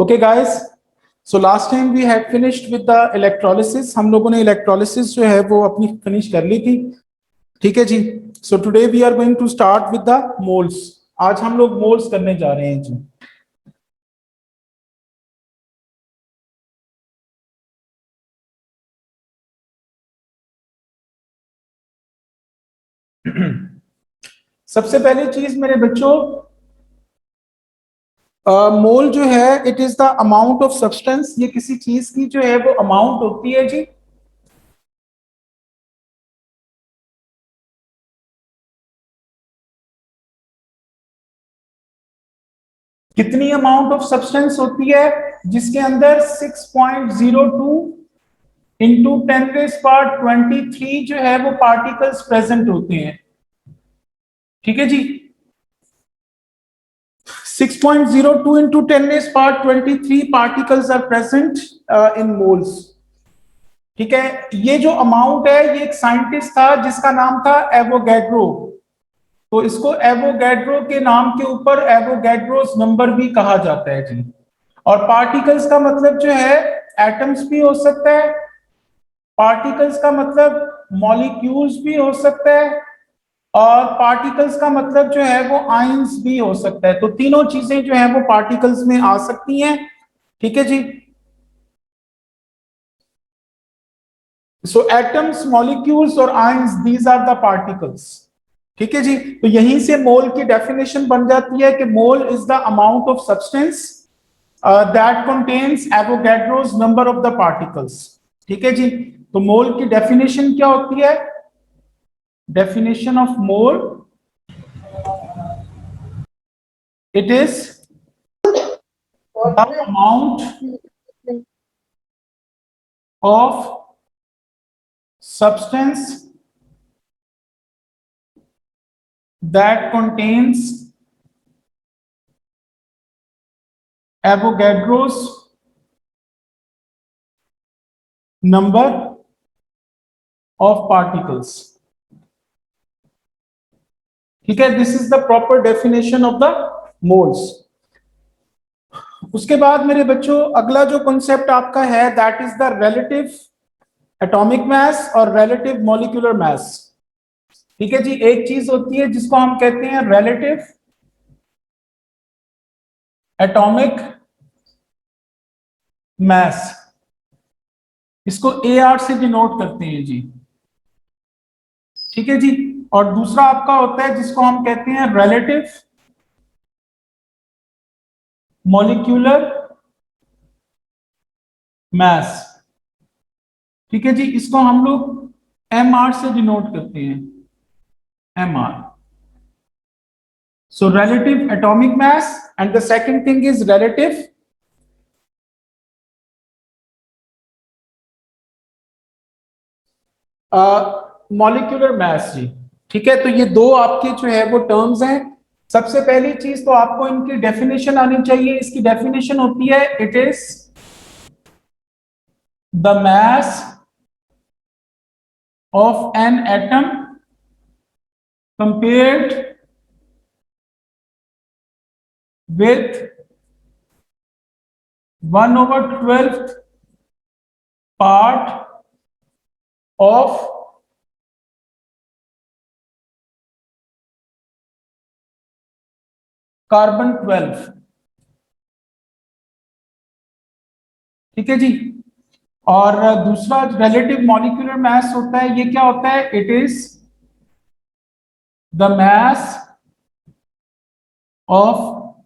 Okay guys, so last time we had finished with the electrolysis. हम लोगों ने electrolysis जो है वो अपनी finish कर ली थी, ठीक है जी. So today we are going to start with the moles. आज हम लोग moles करने जा रहे हैं जी. सबसे पहली चीज मेरे बच्चों, मोल जो है it is the amount of substance. ये किसी चीज की जो है वो अमाउंट होती है जी. कितनी अमाउंट ऑफ सब्सटेंस होती है जिसके अंदर 6.02 इंटू 10⁻23 जो है वो पार्टिकल्स प्रेजेंट होते हैं. ठीक है जी. 6.02 into 10⁻23 particles are present in moles. ठीक है. ये जो अमाउंट है ये एक साइंटिस्ट था जिसका नाम था एवोगैड्रो. तो इसको एवोगैड्रो के नाम के ऊपर एवोगैड्रोस नंबर भी कहा जाता है जी. और पार्टिकल्स का मतलब जो है एटम्स भी हो सकता है, पार्टिकल्स का मतलब मॉलिक्यूल्स भी हो सकता है, और पार्टिकल्स का मतलब जो है वो आयंस भी हो सकता है. तो तीनों चीजें जो है वो पार्टिकल्स में आ सकती हैं. ठीक है जी. सो एटम्स, मॉलिक्यूल्स और ions, these are the particles. ठीक है जी. तो यहीं से मोल की डेफिनेशन बन जाती है कि mole is the amount of substance that contains Avogadro's number of the particles. ठीक है जी. तो मोल की डेफिनेशन क्या होती है? Definition of mole, it is the amount of substance that contains Avogadro's number of particles. ठीक है. This is the proper definition of the moles. उसके बाद मेरे बच्चों अगला जो कॉन्सेप्ट आपका है that is the relative atomic mass और रिलेटिव मॉलिक्यूलर मास. ठीक है जी. एक चीज होती है जिसको हम कहते हैं रिलेटिव एटॉमिक मास. इसको AR से डिनोट करते हैं जी. ठीक है जी. और दूसरा आपका होता है जिसको हम कहते हैं रिलेटिव मॉलिक्यूलर मास. ठीक है जी. इसको हम लोग MR से डिनोट करते हैं. MR. So relative atomic mass, and the second thing is relative molecular mass जी. ठीक है. तो ये दो आपके जो है वो टर्म्स हैं. सबसे पहली चीज तो आपको इनकी डेफिनेशन आनी चाहिए. इसकी डेफिनेशन होती है it is the mass of an atom compared with 1/12th part of carbon 12. ठीक है जी. और दूसरा रिलेटिव मॉलिक्यूलर मास होता है. ये क्या होता है? It is the mass of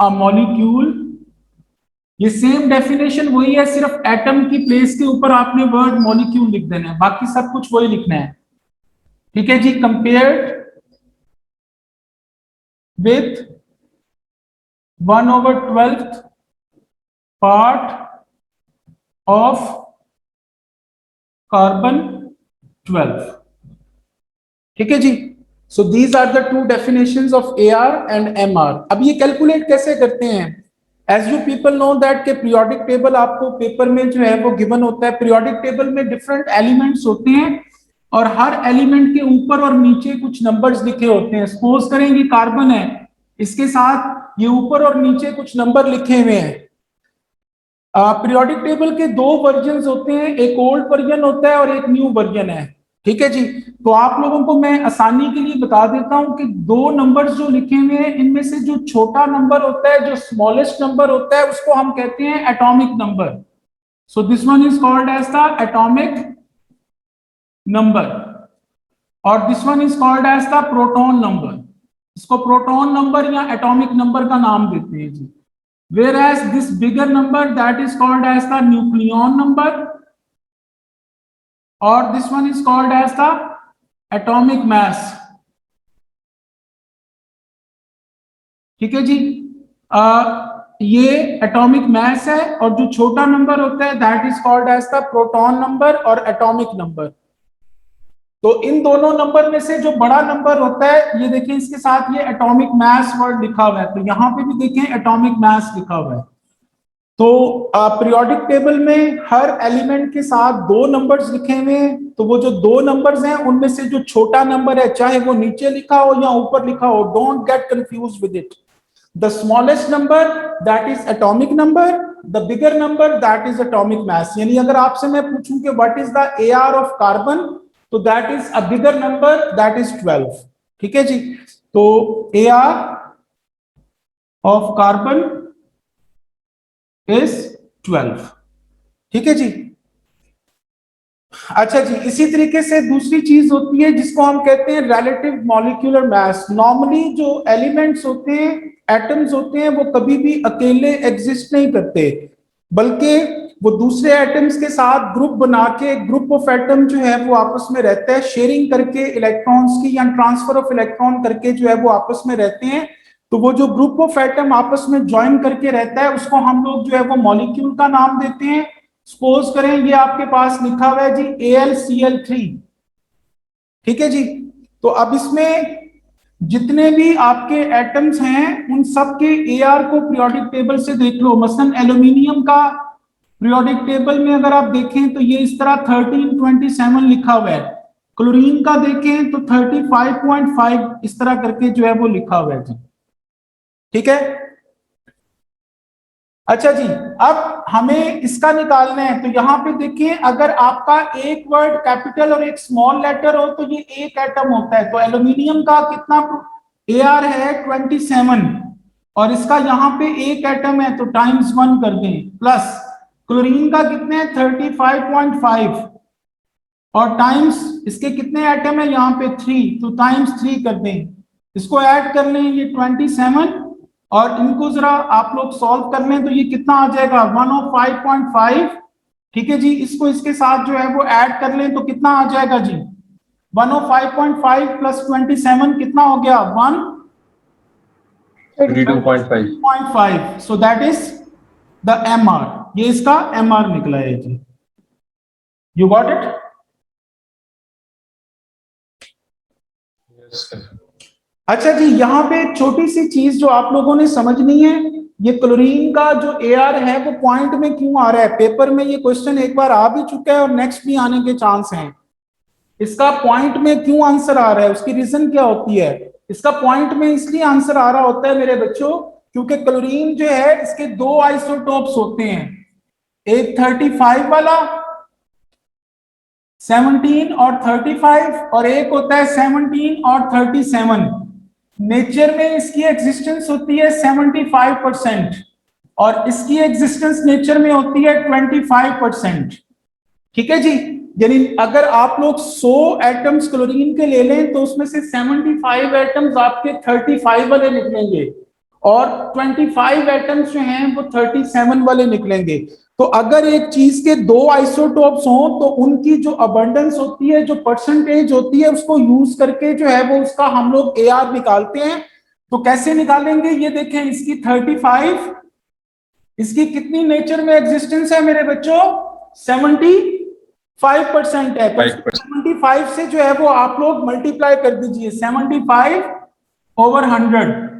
a molecule. ये सेम डेफिनेशन वही है, सिर्फ एटम की प्लेस के ऊपर आपने वर्ड मॉलिक्यूल लिख देना है, बाकी सब कुछ वही लिखना है. ठीक है जी. Compared with 1/12th part of carbon 12. ठीक है जी. So these are the two definitions of AR and MR. अब ये कैलकुलेट कैसे करते हैं? As you people know that के पीरियोडिक टेबल आपको पेपर में जो है वो गिवन होता है. पीरियोडिक टेबल में डिफरेंट एलिमेंट्स होते हैं और हर एलिमेंट के ऊपर और नीचे कुछ नंबर्स लिखे होते हैं. सपोज करें कि कार्बन है, इसके साथ ये ऊपर और नीचे कुछ नंबर लिखे हुए हैं. पीरियोडिक टेबल के दो वर्जन्स होते हैं, एक ओल्ड वर्जन होता है और एक न्यू वर्जन है। ठीक है जी। तो आप लोगों को मैं आसानी के लिए बता देता हूं कि दो नंबर्स जो लिखे हुए हैं इनमें से जो छोटा नंबर होता है, जो स्मॉलेस्ट नंबर होता है, उसको हम कहते हैं atomic number. So this one is called as the atomic number और this one is called as the proton number. इसको प्रोटॉन नंबर या एटॉमिक नंबर का नाम देते हैं जी। Whereas this bigger number that is called as the nucleon number or this one is called as the atomic mass। ठीक है जी। ये atomic mass है और जो छोटा नंबर होता है that is called as the proton number और एटॉमिक नंबर। तो इन दोनों नंबर में से जो बड़ा नंबर होता है, ये देखिए इसके साथ ये एटॉमिक मास वर्ड लिखा हुआ है, तो यहां पे भी देखें एटॉमिक मास लिखा हुआ है। तो पीरियोडिक टेबल में हर एलिमेंट के साथ दो नंबर्स लिखे हुए हैं, तो वो जो दो नंबर्स हैं उनमें से जो छोटा नंबर है, चाहे वो नीचे लिखा हो या ऊपर लिखा हो, don't get confuse with it. The smallest number that is atomic number, the bigger number that is atomic mass. यानी अगर आपसे मैं पूछूं कि what is the AR of carbon, तो that is a bigger number, that is 12। ठीक है जी। तो एआर ऑफ कार्बन इज 12। ठीक है जी। अच्छा जी, इसी तरीके से दूसरी चीज होती है जिसको हम कहते हैं रिलेटिव मॉलिक्यूलर मास। नॉर्मली जो एलिमेंट्स होते हैं, एटम्स होते हैं, वो कभी भी अकेले एग्जिस्ट नहीं करते, बल्कि वो दूसरे एटम्स के साथ ग्रुप बना के, ग्रुप ऑफ एटम जो है वो आपस में रहता है, शेयरिंग करके इलेक्ट्रॉन्स की या ट्रांसफर ऑफ इलेक्ट्रॉन करके जो है वो आपस में रहते हैं। तो वो जो ग्रुप ऑफ एटम आपस में ज्वाइन करके रहता है उसको हम लोग जो है वो मॉलिक्यूल का नाम देते हैं। सपोज करें ये आपके पास लिखा हुआ है जी AlCl3। ठीक है जी। तो अब इसमें जितने भी आपके एटम्स हैं उन सब के AR को पीरियोडिक टेबल से देख लो। मसलन एल्यूमिनियम का पीरियोडिक टेबल में अगर आप देखें तो ये इस तरह 1327 लिखा हुआ है। क्लोरीन का देखें तो 35.5 इस तरह करके जो है वो लिखा हुआ है जी। ठीक है। अच्छा जी, अब हमें इसका निकालना है, तो यहां पे देखिए अगर आपका एक वर्ड कैपिटल और एक स्मॉल लेटर हो तो ये एक एटम होता है। तो एल्यूमिनियम का कितना AR है 27 और इसका यहाँ पे एक एटम है तो टाइम्स 1 कर दें, प्लस क्लोरीन का कितने हैं 35.5 और टाइम्स इसके कितने एटम है यहाँ पे 3, तो टाइम्स 3 कर दें। इसको ऐड कर लें ये 27 और इनको जरा आप लोग सॉल्व कर लें तो ये कितना आ जाएगा 105.5। ठीक है जी। इसको इसके साथ जो है वो ऐड कर लें तो कितना आ जाएगा जी 105.5 प्लस 27 कितना हो गया 132.5। So that is the MR। ये इसका MR निकला है जी। You got it? अच्छा जी, यहाँ पे एक छोटी सी चीज जो आप लोगों ने समझनी है, ये क्लोरीन का जो AR है वो पॉइंट में क्यों आ रहा है। पेपर में ये क्वेश्चन एक बार आ भी चुका है और नेक्स्ट भी आने के चांस हैं। इसका पॉइंट में क्यों आंसर आ रहा है, उसकी रीजन क्या होती है। इसका पॉइंट में इसलिए आंसर आ रहा होता है मेरे बच्चों, क्योंकि क्लोरीन जो है इसके दो आइसोटोप्स होते हैं, एक 35 वाला 17 और 35 और एक होता है 17 और 37। नेचर में इसकी एग्जिस्टेंस होती है 75% और इसकी एग्जिस्टेंस नेचर में होती है 25%। ठीक है जी। यानी अगर आप लोग 100 एटम्स क्लोरीन के ले लें तो उसमें से 75 एटम्स आपके 35 वाले निकलेंगे और 25 एटम्स जो हैं वो 37 वाले निकलेंगे। तो अगर एक चीज के दो आइसोटोप्स हों तो उनकी जो अबंडेंस होती है, जो परसेंटेज होती है, उसको यूज करके जो है वो उसका हम लोग AR निकालते हैं। तो कैसे निकालेंगे ये देखें, इसकी 35, इसकी कितनी नेचर में एग्जिस्टेंस है मेरे बच्चों 75% है। तो 75 से जो है वो आप लोग मल्टीप्लाई कर दीजिए 75/100।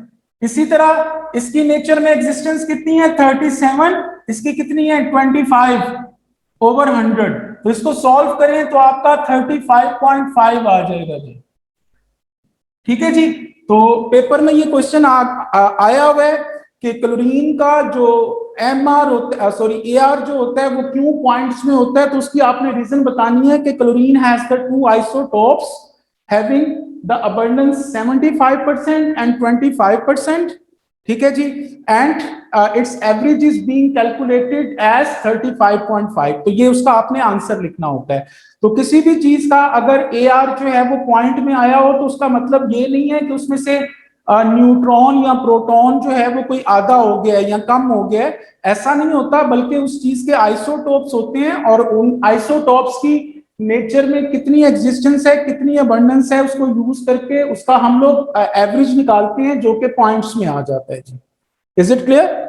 इसी तरह इसकी नेचर में एग्जिस्टेंस कितनी है 37, इसकी कितनी है 25/100। तो इसको सॉल्व करें तो आपका 35.5 आ जाएगा जी। ठीक है जी। तो पेपर में ये क्वेश्चन आया हुआ है कि क्लोरीन का जो एम आर होता है, सॉरी ए आर जो होता है वो क्यों पॉइंट्स में होता है, तो उसकी आपने रीजन बतानी है कि chlorine has the two isotopes having the abundance 75% and 25%, ठीक है जी, and its average is being calculated as 35.5। तो ये उसका आपने आंसर लिखना होता है। तो किसी भी चीज का अगर ए आर जो है वो पॉइंट में आया हो तो उसका मतलब ये नहीं है कि उसमें से न्यूट्रॉन या प्रोटॉन जो है वो कोई आधा हो गया है या कम हो गया है, ऐसा नहीं होता, बल्कि उस चीज के आइसोटोप्स होते हैं और उन आइसोटोप्स की नेचर में कितनी एग्जिस्टेंस है, कितनी अबंडेंस है, उसको यूज करके उसका हम लोग एवरेज निकालते हैं जो कि पॉइंट्स में आ जाता है जी। Is it clear?